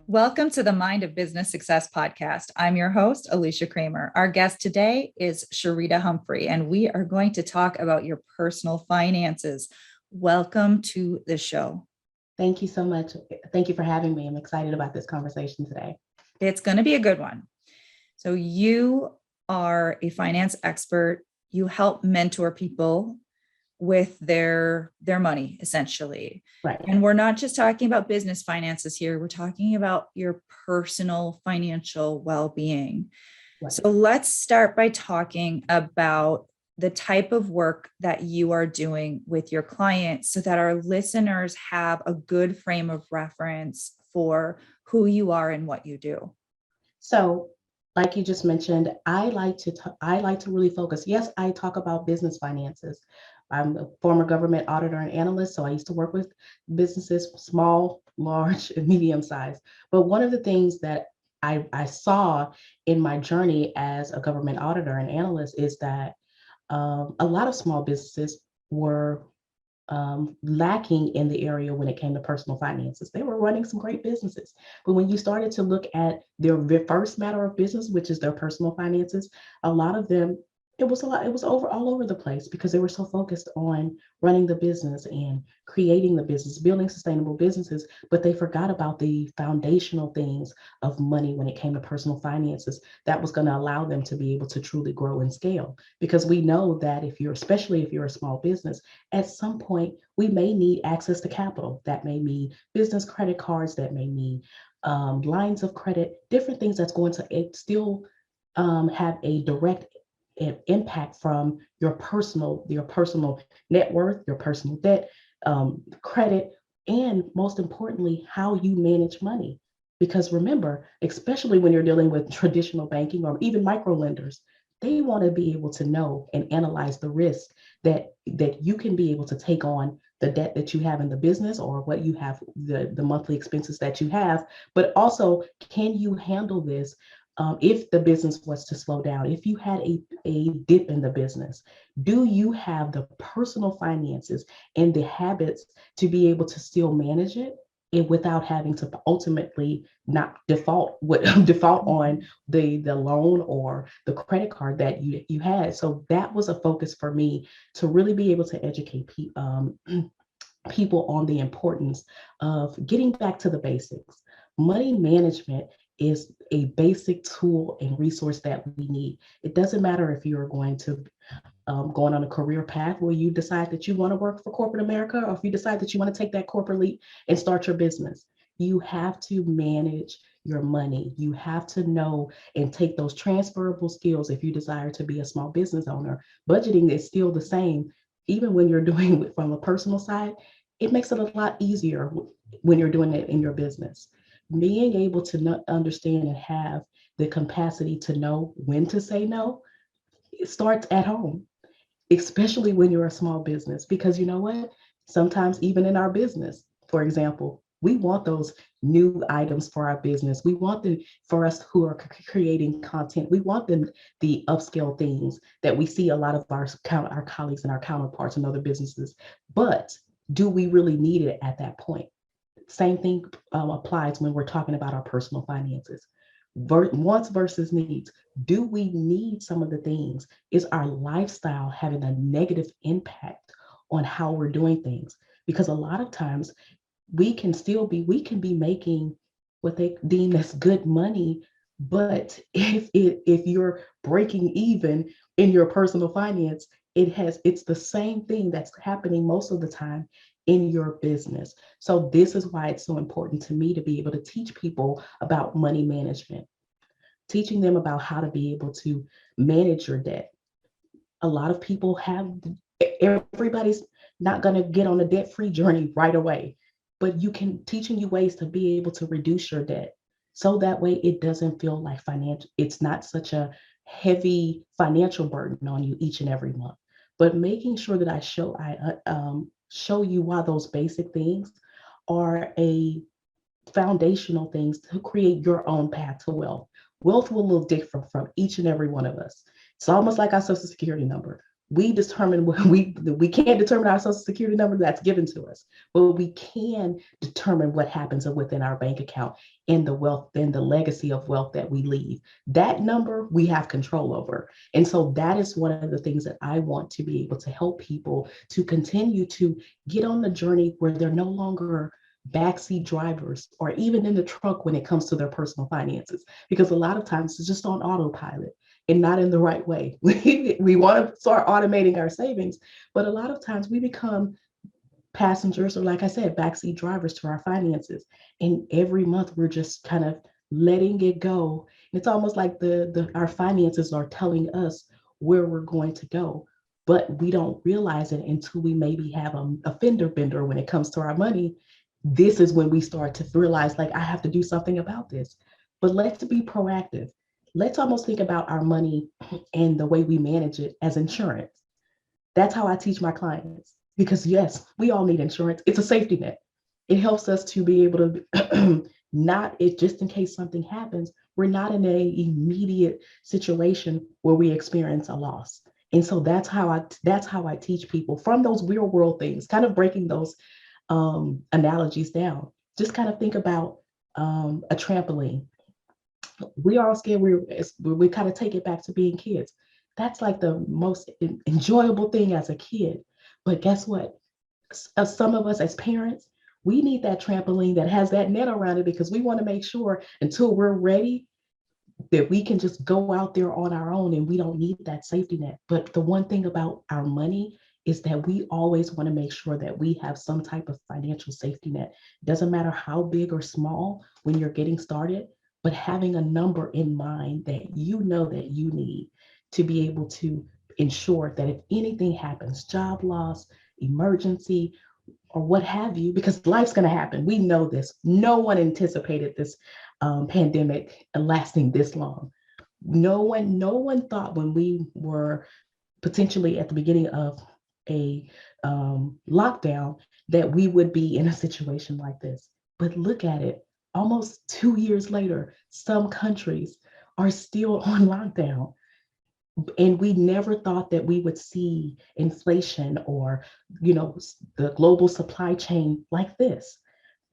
Welcome to the Mind of Business Success podcast. I'm your host, Alicia Kramer. Our guest today is Sharita Humphrey, and we are going to talk about your personal finances. Welcome to the show. Thank you so much. Thank you for having me. I'm excited about this conversation today. It's going to be a good one. So you are a finance expert. You help mentor people with their money, essentially. Right. And we're not just talking about business finances here. We're talking about your personal financial well-being. Right. So let's start by talking about the type of work that you are doing with your clients so that our listeners have a good frame of reference for who you are and what you do. So, like you just mentioned, I like to really focus. Yes, I talk about business finances. I'm a former government auditor and analyst, so I used to work with businesses, small, large, and medium size. But one of the things that I saw in my journey as a government auditor and analyst is that a lot of small businesses were lacking in the area when it came to personal finances. They were running some great businesses, but when you started to look at their first matter of business, which is their personal finances, a lot of them, it was all over the place because they were so focused on running the business and creating the business, building sustainable businesses, but they forgot about the foundational things of money when it came to personal finances that was going to allow them to be able to truly grow and scale. Because we know that especially if you're a small business, at some point we may need access to capital. That may mean business credit cards, that may mean lines of credit, different things that's going to still have a direct impact from your personal net worth, your personal debt, credit, and most importantly, how you manage money. Because remember, especially when you're dealing with traditional banking or even micro lenders, they want to be able to know and analyze the risk that you can be able to take on the debt that you have in the business or what you have, the monthly expenses that you have, but also can you handle this if the business was to slow down, if you had a dip in the business, do you have the personal finances and the habits to be able to still manage it and without having to ultimately not default on the loan or the credit card that you had? So that was a focus for me to really be able to educate people on the importance of getting back to the basics. Money management is a basic tool and resource that we need. It doesn't matter if you're going on a career path where you decide that you want to work for corporate America, or if you decide that you want to take that corporate leap and start your business. You have to manage your money. You have to know and take those transferable skills if you desire to be a small business owner. Budgeting is still the same, even when you're doing it from a personal side. It makes it a lot easier when you're doing it in your business. Being able to understand and have the capacity to know when to say no, it starts at home, especially when you're a small business. Because you know what? Sometimes even in our business, for example, we want those new items for our business. We want them for us who are creating content. We want them the upscale things that we see a lot of our colleagues and our counterparts in other businesses. But do we really need it at that point? Same thing applies when we're talking about our personal finances. Wants versus needs. Do we need some of the things? Is our lifestyle having a negative impact on how we're doing things? Because a lot of times we can be making what they deem as good money, but if you're breaking even in your personal finance, it's the same thing that's happening most of the time in your business. So this is why it's so important to me to be able to teach people about money management, teaching them about how to be able to manage your debt. A lot of people everybody's not going to get on a debt-free journey right away, but teaching you ways to be able to reduce your debt. So that way it doesn't feel like it's not such a heavy financial burden on you each and every month, but making sure that I show you why those basic things are a foundational things to create your own path to wealth. Wealth will look different from each and every one of us. It's almost like our social security number. we determine what we can't determine our social security number that's given to us, but we can determine what happens within our bank account and the wealth and the legacy of wealth that we leave. That number we have control over. And so that is one of the things that I want to be able to help people to continue to get on the journey where they're no longer backseat drivers or even in the truck when it comes to their personal finances, because a lot of times it's just on autopilot and not in the right way. We want to start automating our savings, but a lot of times we become passengers, or like I said, backseat drivers to our finances. And every month we're just kind of letting it go. It's almost like our finances are telling us where we're going to go, but we don't realize it until we maybe have a fender bender when it comes to our money. This is when we start to realize, like, I have to do something about this. But let's be proactive. Let's almost think about our money and the way we manage it as insurance. That's how I teach my clients. Because yes, we all need insurance. It's a safety net. It helps us to be able to not, it just in case something happens, we're not in a immediate situation where we experience a loss. And so that's how I teach people from those real world things, kind of breaking those analogies down. Just kind of think about a trampoline. We are all scared. We kind of take it back to being kids. That's like the most enjoyable thing as a kid. But guess what? Some of us as parents, we need that trampoline that has that net around it, because we want to make sure until we're ready that we can just go out there on our own and we don't need that safety net. But the one thing about our money is that we always want to make sure that we have some type of financial safety net. Doesn't matter how big or small when you're getting started, but having a number in mind that you know that you need to be able to ensure that if anything happens, job loss, emergency, or what have you, because life's going to happen. We know this. No one anticipated this pandemic lasting this long. No one thought when we were potentially at the beginning of a lockdown that we would be in a situation like this. But look at it. Almost 2 years later, some countries are still on lockdown. And we never thought that we would see inflation or, the global supply chain like this.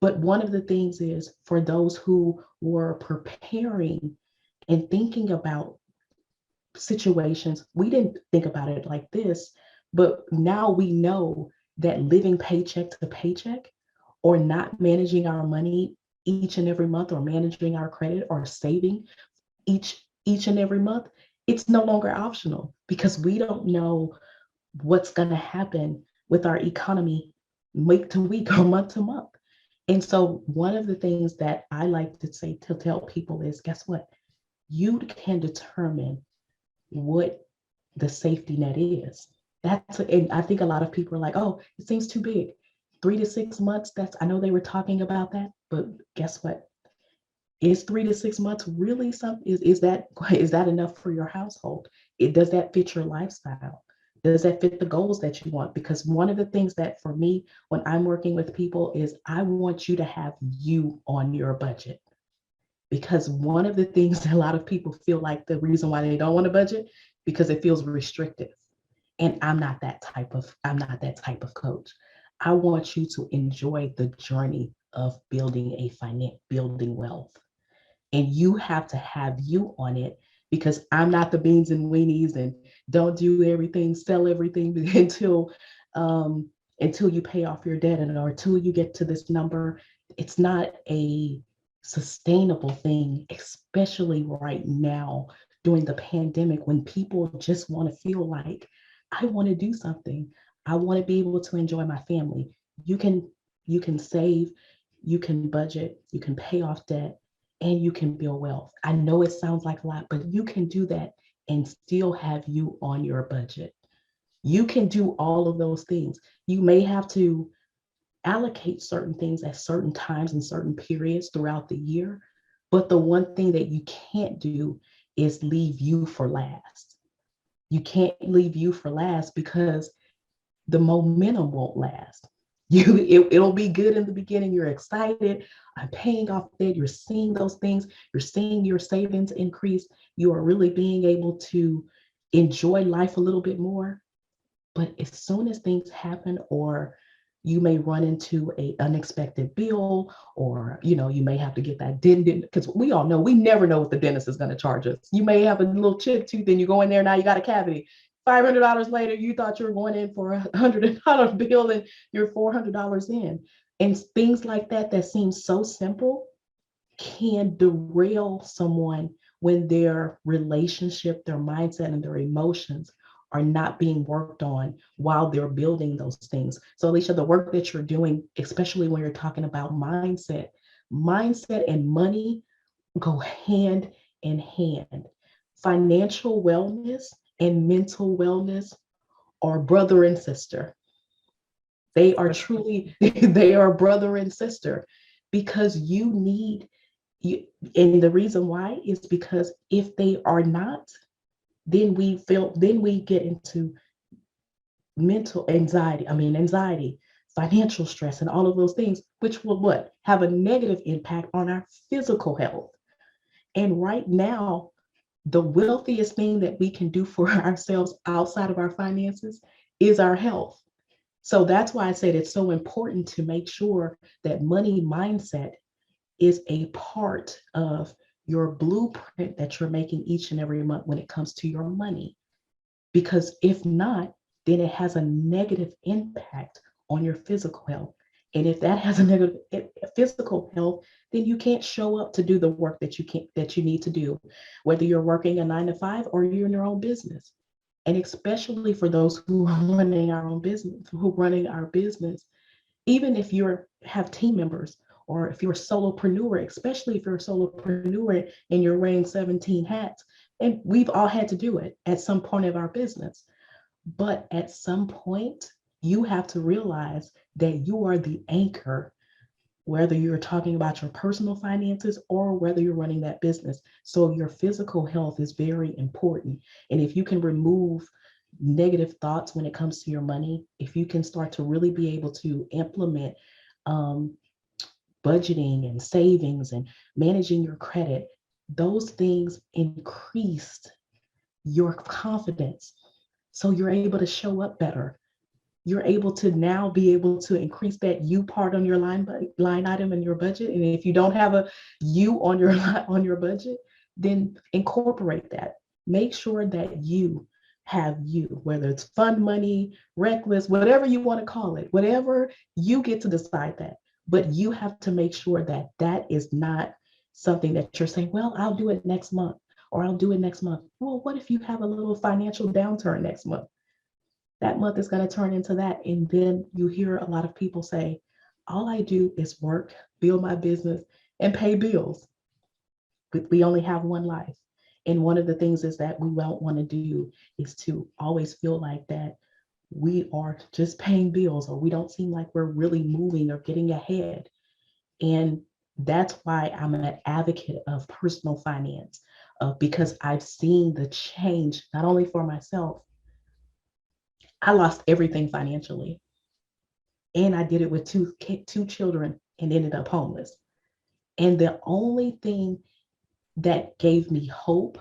But one of the things is, for those who were preparing and thinking about situations, we didn't think about it like this, but now we know that living paycheck to paycheck, or not managing our money each and every month, or managing our credit, or saving each and every month, it's no longer optional, because we don't know what's going to happen with our economy week to week or month to month. And so one of the things that I like to say to tell people is, guess what? You can determine what the safety net is. And I think a lot of people are like, oh, it seems too big. 3 to 6 months. I know they were talking about that, but guess what? Is 3 to 6 months really something? Is that enough for your household? Does that fit your lifestyle? Does that fit the goals that you want? Because one of the things that for me, when I'm working with people, is I want you to have you on your budget. Because one of the things that a lot of people feel like the reason why they don't want to budget, because it feels restrictive. And I'm not that type of coach. I want you to enjoy the journey of building wealth. And you have to have you on it, because I'm not the beans and weenies and don't do everything, sell everything until you pay off your debt, or until you get to this number. It's not a sustainable thing, especially right now during the pandemic, when people just want to feel like, I want to do something. I want to be able to enjoy my family. You can save, you can budget, you can pay off debt, and you can build wealth. I know it sounds like a lot, but you can do that and still have you on your budget. You can do all of those things. You may have to allocate certain things at certain times and certain periods throughout the year, but the one thing that you can't do is leave you for last. You can't leave you for last, because the momentum won't last. It'll be good in the beginning. You're excited. I'm paying off debt. You're seeing those things. You're seeing your savings increase. You are really being able to enjoy life a little bit more. But as soon as things happen, or you may run into a unexpected bill, or you may have to get that dentist, because we all know we never know what the dentist is going to charge us. You may have a little chipped tooth and you go in there, now you got a cavity. $500 later, you thought you were going in for $100 bill and you're $400 in. And things like that that seem so simple can derail someone when their relationship, their mindset, and their emotions are not being worked on while they're building those things. So, Alicia, the work that you're doing, especially when you're talking about mindset and money go hand in hand. Financial wellness and mental wellness are brother and sister. They are truly, they are brother and sister, because you need you. And the reason why is because if they are not, then we get into anxiety, financial stress, and all of those things, which will what? Have a negative impact on our physical health. And right now, the wealthiest thing that we can do for ourselves outside of our finances is our health. So that's why I said it's so important to make sure that money mindset is a part of your blueprint that you're making each and every month when it comes to your money. Because if not, then it has a negative impact on your physical health. And if that has a negative physical health, then you can't show up to do the work that you need to do, whether you're working a 9 to 5 or you're in your own business. And especially for those who are running our business, even if you have team members, or if you're a solopreneur, especially if you're a solopreneur and you're wearing 17 hats, and we've all had to do it at some point of our business. But at some point, you have to realize that you are the anchor, whether you're talking about your personal finances or whether you're running that business. So your physical health is very important. And if you can remove negative thoughts when it comes to your money, if you can start to really be able to implement budgeting and savings and managing your credit, those things increased your confidence. So you're able to show up better. You're able to now be able to increase that you part on your line item in your budget. And if you don't have a you on your budget, then incorporate that. Make sure that you have you, whether it's fund money, reckless, whatever you want to call it, whatever, you get to decide that. But you have to make sure that that is not something that you're saying, well, I'll do it next month, or I'll do it next month. Well, what if you have a little financial downturn next month? That month is going to turn into that. And then you hear a lot of people say, all I do is work, build my business, and pay bills. But we only have one life. And one of the things is that we don't want to do is to always feel like that we are just paying bills, or we don't seem like we're really moving or getting ahead. And that's why I'm an advocate of personal finance, because I've seen the change, not only for myself. I lost everything financially, and I did it with two children and ended up homeless. And the only thing that gave me hope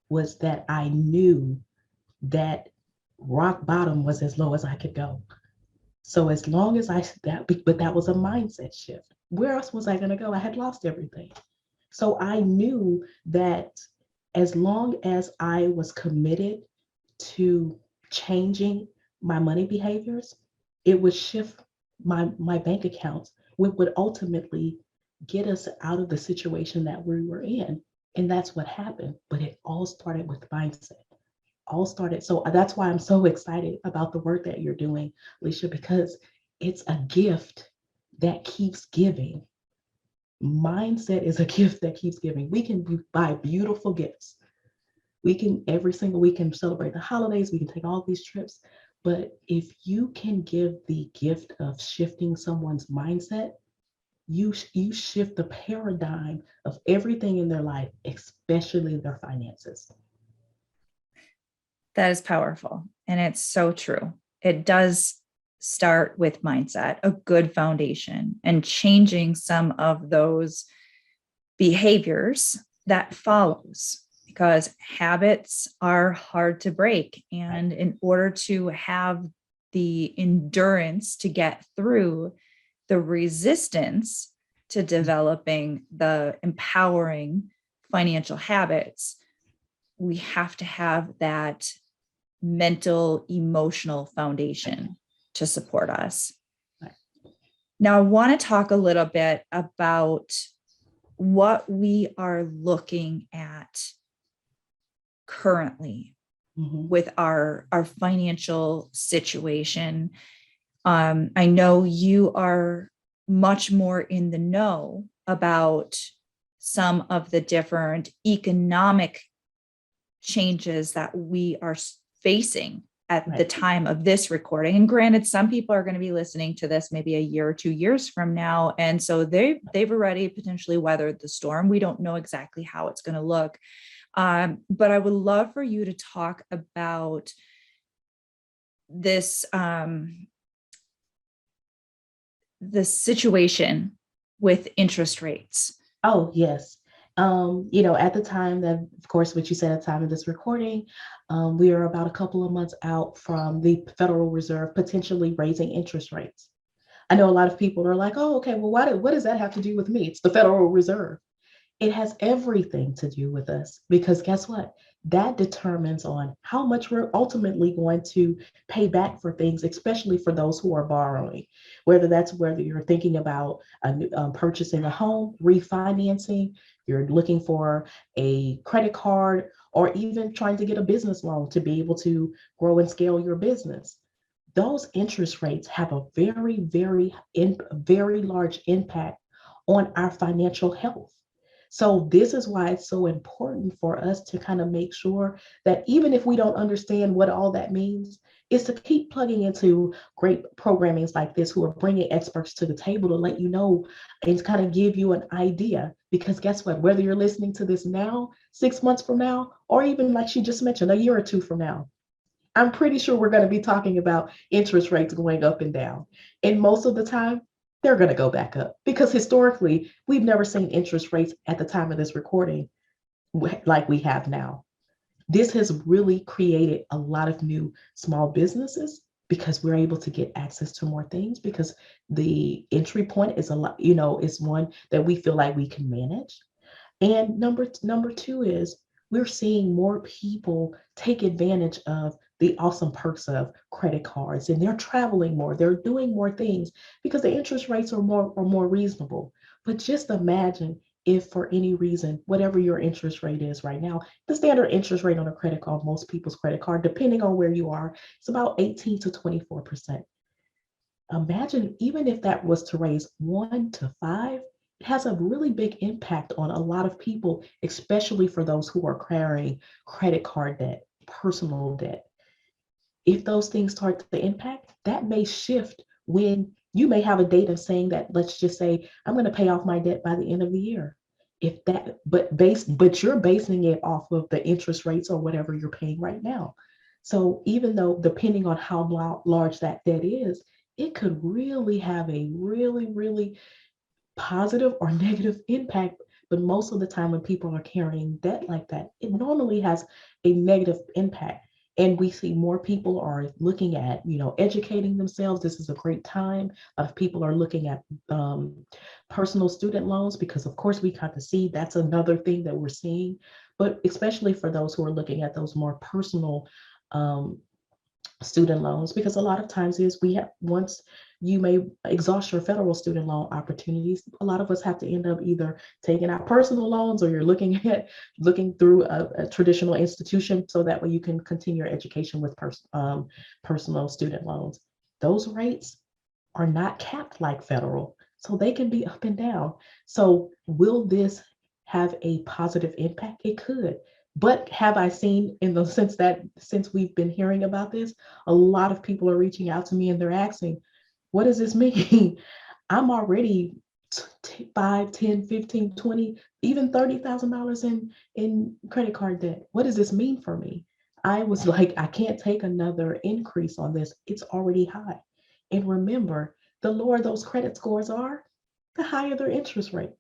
was that I knew that rock bottom was as low as I could go. So as long as but that was a mindset shift. Where else was I going to go? I had lost everything. So I knew that as long as I was committed to changing my money behaviors, it would shift my bank accounts, which would ultimately get us out of the situation that we were in. And that's what happened. But it all started with mindset. All started. So that's why I'm so excited about the work that you're doing, Alicia, because it's a gift that keeps giving. Mindset is a gift that keeps giving. We can buy beautiful gifts. We can, every single week, can celebrate the holidays. We can take all these trips. But if you can give the gift of shifting someone's mindset, you shift the paradigm of everything in their life, especially their finances. That is powerful. And it's so true. It does start with mindset, a good foundation, and changing some of those behaviors that follows. because habits are hard to break. And in order to have the endurance to get through the resistance to developing the empowering financial habits, we have to have that mental, emotional foundation to support us. Now, I want to talk a little bit about what we are looking at currently with our financial situation. I know you are much more in the know about some of the different economic changes that we are facing at the time of this recording. And granted, some people are going to be listening to this maybe a year or 2 years from now. And so they've already potentially weathered the storm. We don't know exactly how it's going to look. But I would love for you to talk about this, the situation with interest rates. Oh, yes. At the time that, of course, what you said at the time of this recording, we are about a couple of months out from the Federal Reserve potentially raising interest rates. I know a lot of people are like, oh, okay, well, what does that have to do with me? It's the Federal Reserve. It has everything to do with us, because guess what? That determines on how much we're ultimately going to pay back for things, especially for those who are borrowing, whether you're thinking about purchasing a home, refinancing, you're looking for a credit card, or even trying to get a business loan to be able to grow and scale your business. Those interest rates have a very large impact on our financial health. So this is why it's so important for us to kind of make sure that even if we don't understand what all that means, is to keep plugging into great programmings like this, who are bringing experts to the table to let you know and kind of give you an idea. Because guess what? Whether you're listening to this now, 6 months from now, or even like she just mentioned, a year or two from now, I'm pretty sure we're going to be talking about interest rates going up and down. And most of the time, they're going to go back up, because historically, we've never seen interest rates at the time of this recording like we have now. This has really created a lot of new small businesses, because we're able to get access to more things, because the entry point is a lot, is one that we feel like we can manage. And number two is, we're seeing more people take advantage of the awesome perks of credit cards, and they're traveling more, they're doing more things because the interest rates are more reasonable. But just imagine if for any reason, whatever your interest rate is right now, the standard interest rate on a credit card, most people's credit card, depending on where you are, it's about 18 to 24%. Imagine even if that was to raise 1 to 5, it has a really big impact on a lot of people, especially for those who are carrying credit card debt, personal debt. If those things start to impact, that may shift when you may have a date of saying that, let's just say, I'm going to pay off my debt by the end of the year. If that, but you're basing it off of the interest rates or whatever you're paying right now. So even though, depending on how large that debt is, it could really have a really positive or negative impact. But most of the time, when people are carrying debt like that, it normally has a negative impact. And we see more people are looking at, educating themselves. This is a great time. A lot of people are looking at personal student loans, because of course we kind of see that's another thing that we're seeing. But especially for those who are looking at those more personal student loans, because a lot of times once you may exhaust your federal student loan opportunities, a lot of us have to end up either taking out personal loans, or you're looking through a traditional institution, so that way you can continue your education with personal student loans. Those rates are not capped like federal, so they can be up and down. So will this have a positive impact? It could. But have I seen, in the sense that since we've been hearing about this, a lot of people are reaching out to me and they're asking, what does this mean? I'm already 5, 10, 15, 20, even $30,000 in credit card debt. What does this mean for me? I was like, I can't take another increase on this. It's already high. And remember, the lower those credit scores are, the higher their interest rate.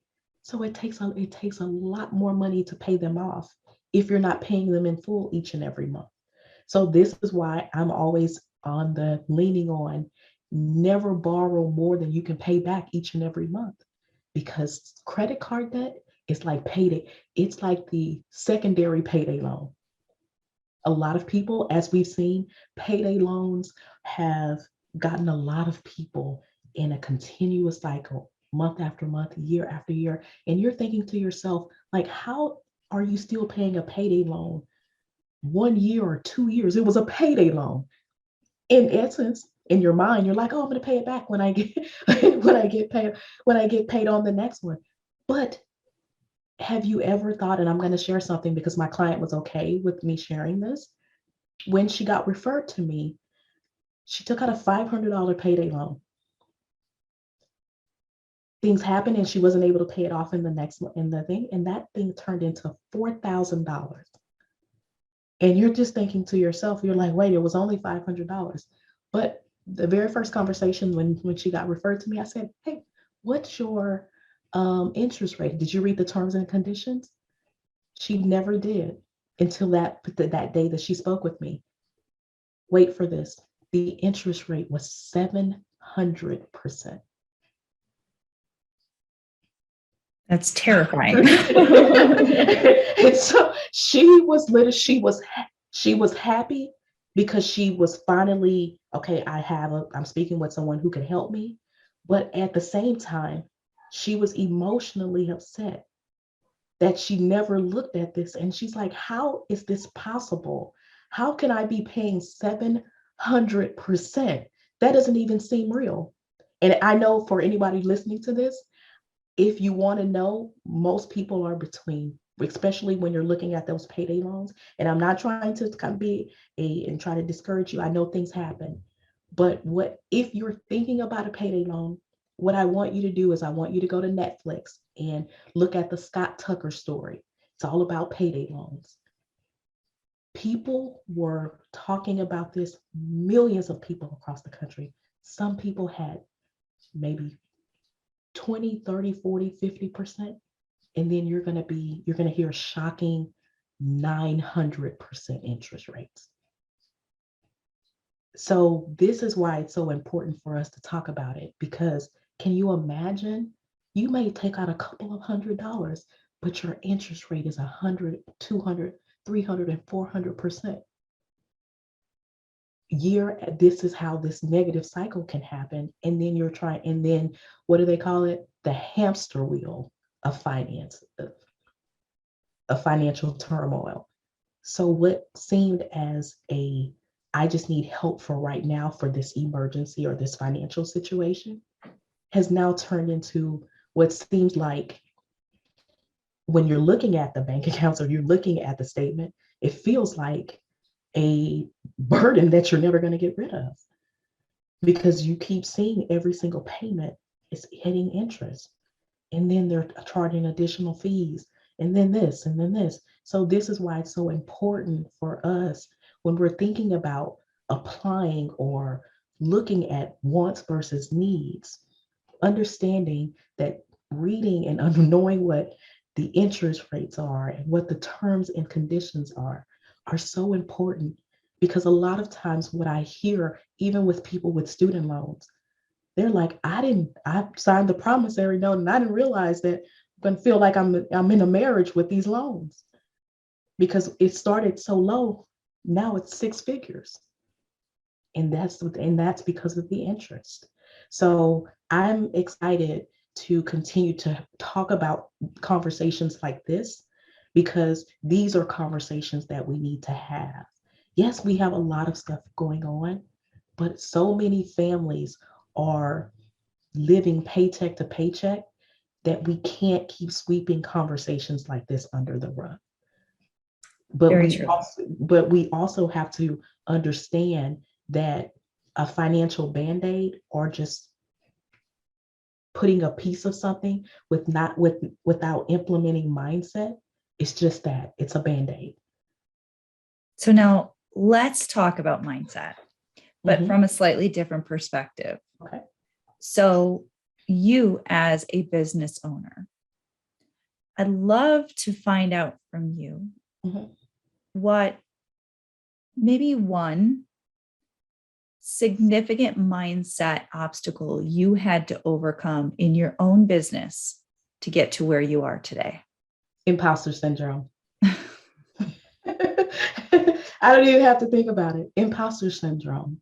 So it takes a lot more money to pay them off. if you're not paying them in full each and every month. So this is why I'm always on the leaning on never borrow more than you can pay back each and every month, because credit card debt is like payday. It's like the secondary payday loan. A lot of people, as we've seen, payday loans have gotten a lot of people in a continuous cycle, month after month, year after year. And you're thinking to yourself, like, how are you still paying a payday loan 1 year or 2 years? It was a payday loan. In essence, in your mind, you're like, oh, I'm gonna pay it back when I get when I get paid on the next one. But have you ever thought, and I'm going to share something because my client was okay with me sharing this. When she got referred to me, she took out a $500 payday loan. Things happened and she wasn't able to pay it off in the next in the thing, and that thing turned into $4,000. And you're just thinking to yourself, you're like, wait, it was only $500. But the very first conversation when she got referred to me, I said, hey, what's your interest rate? Did you read the terms and conditions? She never did until that day that she spoke with me. Wait for this. The interest rate was 700%. That's terrifying. And so she was happy because she was finally, okay, I'm speaking with someone who can help me. But at the same time, she was emotionally upset that she never looked at this. And she's like, how is this possible? How can I be paying 700%? That doesn't even seem real. And I know for anybody listening to this, if you want to know, most people are between, especially when you're looking at those payday loans. And I'm not trying to kind of and try to discourage you. I know things happen. But if you're thinking about a payday loan, what I want you to do is I want you to go to Netflix and look at the Scott Tucker story. It's all about payday loans. People were talking about this, millions of people across the country. Some people had maybe 20, 30, 40, 50%. And then you're going to hear shocking 900% interest rates. So this is why it's so important for us to talk about it, because can you imagine? You may take out a couple of $100, but your interest rate is 100, 200, 300, and 400%. This is how this negative cycle can happen. And then and then what do they call it? The hamster wheel of finance, of financial turmoil. So what seemed as I just need help for right now for this emergency or this financial situation has now turned into what seems like, when you're looking at the bank accounts or you're looking at the statement, it feels like a burden that you're never going to get rid of, because you keep seeing every single payment is hitting interest, and then they're charging additional fees, and then this, and then this. So this is why it's so important for us when we're thinking about applying or looking at wants versus needs, understanding that reading and knowing what the interest rates are and what the terms and conditions are so important. Because a lot of times what I hear, even with people with student loans, they're like, I signed the promissory note and I didn't realize that I'm going to feel like I'm in a marriage with these loans, because it started so low. Now it's six figures. And that's because of the interest. So I'm excited to continue to talk about conversations like this, because these are conversations that we need to have. Yes, we have a lot of stuff going on, but so many families are living paycheck to paycheck that we can't keep sweeping conversations like this under the rug. But we also have to understand that a financial band-aid, or just putting a piece of something without implementing mindset, it's just that, it's a band-aid. So now let's talk about mindset, but from a slightly different perspective. Okay. So you as a business owner, I'd love to find out from you, Mhm. what maybe one significant mindset obstacle you had to overcome in your own business to get to where you are today? Imposter syndrome. I don't even have to think about it. Imposter syndrome.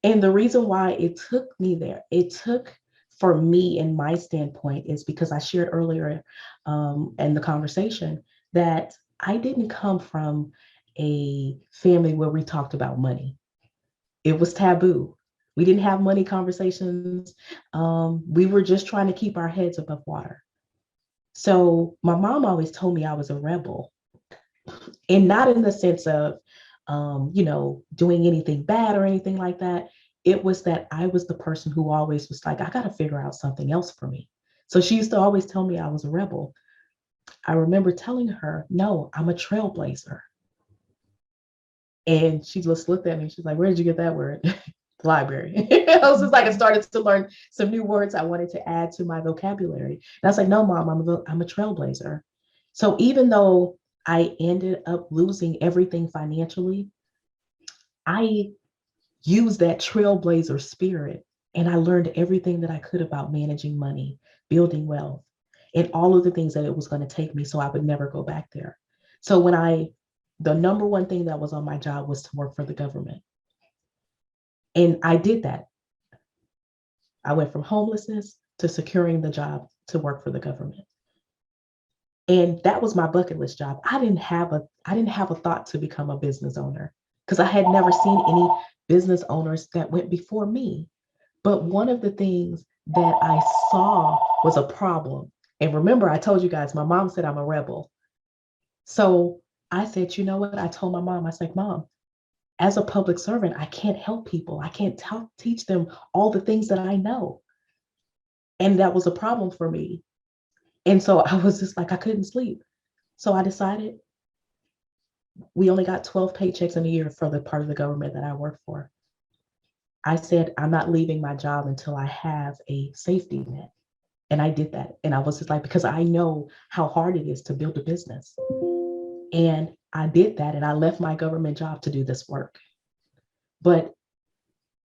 And the reason why it took me there, it took for me in my standpoint is because I shared earlier in the conversation that I didn't come from a family where we talked about money. It was taboo. We didn't have money conversations. We were just trying to keep our heads above water. So my mom always told me I was a rebel, and not in the sense of, doing anything bad or anything like that. It was that I was the person who always was like, I got to figure out something else for me. So she used to always tell me I was a rebel. I remember telling her, no, I'm a trailblazer. And she just looked at me. She's like, where did you get that word? The library. I was just like, I started to learn some new words I wanted to add to my vocabulary. And I was like, no, mom, I'm a trailblazer. So even though I ended up losing everything financially, I used that trailblazer spirit and I learned everything that I could about managing money, building wealth, and all of the things that it was going to take me so I would never go back there. So the number one thing that was on my job was to work for the government. And I did that. I went from homelessness to securing the job to work for the government. And that was my bucket list job. I didn't have a thought to become a business owner because I had never seen any business owners that went before me. But one of the things that I saw was a problem. And remember, I told you guys, my mom said I'm a rebel. So I said, you know what? I told my mom, I was like, Mom, as a public servant, I can't help people. I can't teach them all the things that I know. And that was a problem for me. And so I was just like, I couldn't sleep. So I decided we only got 12 paychecks in a year for the part of the government that I work for. I said, I'm not leaving my job until I have a safety net. And I did that. And I was just like, because I know how hard it is to build a business. And I did that and I left my government job to do this work. But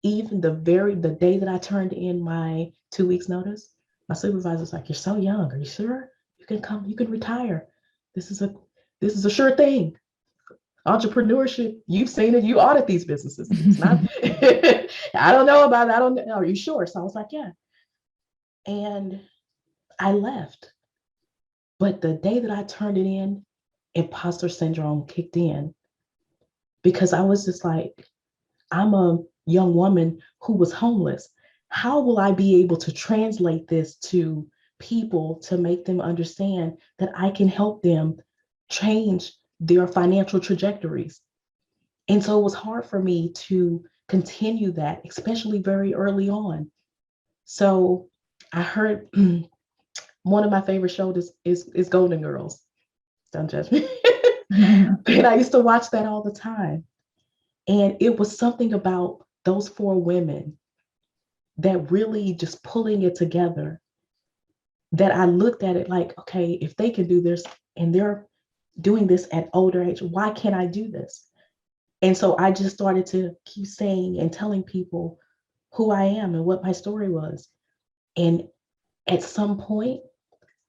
even the day that I turned in my 2 weeks notice, my supervisor was like, you're so young. Are you sure? You can retire. This is a this is a sure thing. Entrepreneurship, you've seen it, you audit these businesses. It's not, I don't know about it. I don't know. Are you sure? So I was like, yeah. And I left. But the day that I turned it in, imposter syndrome kicked in because I was just like, I'm a young woman who was homeless. How will I be able to translate this to people to make them understand that I can help them change their financial trajectories? And so it was hard for me to continue that, especially very early on. So I heard one of my favorite shows is Golden Girls. Don't judge me. And I used to watch that all the time. And it was something about those four women that really just pulling it together that I looked at it like, okay, if they can do this and they're doing this at older age, why can't I do this? And so I just started to keep saying and telling people who I am and what my story was. And at some point,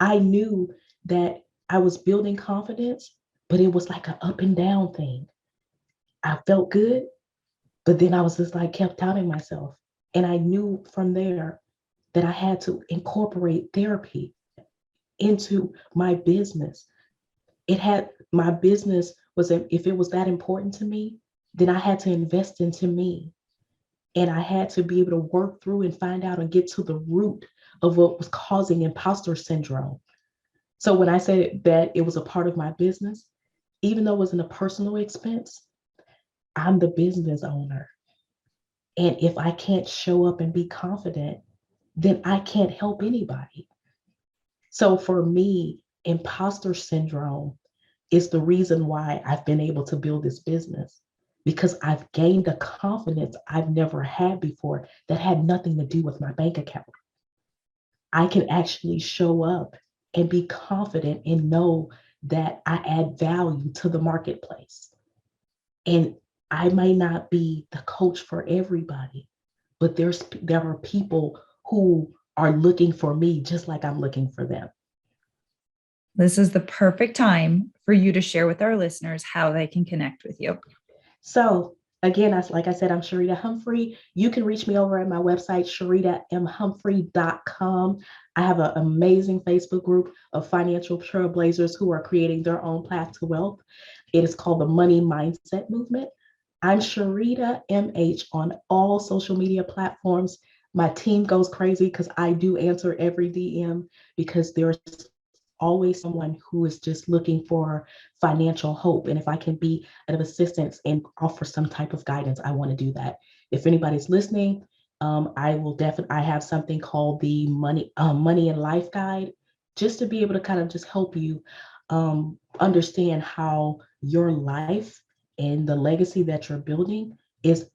I knew that I was building confidence, but it was like an up and down thing. I felt good, but then I was just like kept doubting myself. And I knew from there that I had to incorporate therapy into my business. It had my business was if it was that important to me, then I had to invest into me. And I had to be able to work through and find out and get to the root of what was causing imposter syndrome. So when I said that it was a part of my business, even though it wasn't a personal expense, I'm the business owner. And if I can't show up and be confident, then I can't help anybody. So for me, imposter syndrome is the reason why I've been able to build this business because I've gained a confidence I've never had before that had nothing to do with my bank account. I can actually show up and be confident and know that I add value to the marketplace. And I might not be the coach for everybody, but there are people who are looking for me just like I'm looking for them. This is the perfect time for you to share with our listeners how they can connect with you. So again, like I said, I'm Sharita Humphrey. You can reach me over at my website, sharitamhumphrey.com. I have an amazing Facebook group of financial trailblazers who are creating their own path to wealth. It is called the Money Mindset Movement. I'm Sharita MH on all social media platforms. My team goes crazy because I do answer every DM, because there's always someone who is just looking for financial hope. And if I can be of assistance and offer some type of guidance, I want to do that. If anybody's listening, I will definitely, I have something called the Money and Life Guide, just to be able to kind of just help you understand how your life and the legacy that you're building is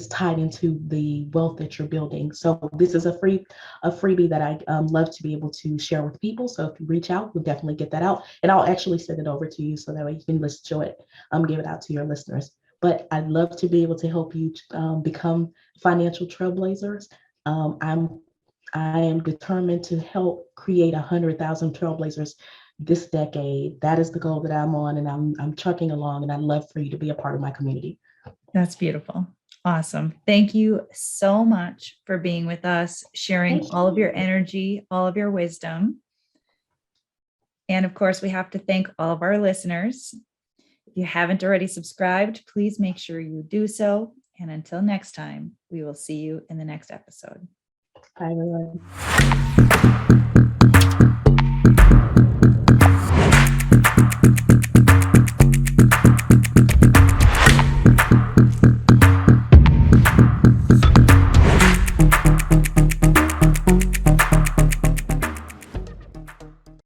tied into the wealth that you're building. So this is a freebie that I love to be able to share with people. So if you reach out, we'll definitely get that out, and I'll actually send it over to you so that way you can listen to it, give it out to your listeners. But I'd love to be able to help you become financial trailblazers. I am determined to help create 100,000 trailblazers this decade. That is the goal that I'm on, and I'm trucking along, and I'd love for you to be a part of my community. That's beautiful. Awesome. Thank you so much for being with us, sharing all of your energy, all of your wisdom. And of course, we have to thank all of our listeners. If you haven't already subscribed, please make sure you do so. And until next time, we will see you in the next episode. Bye, everyone.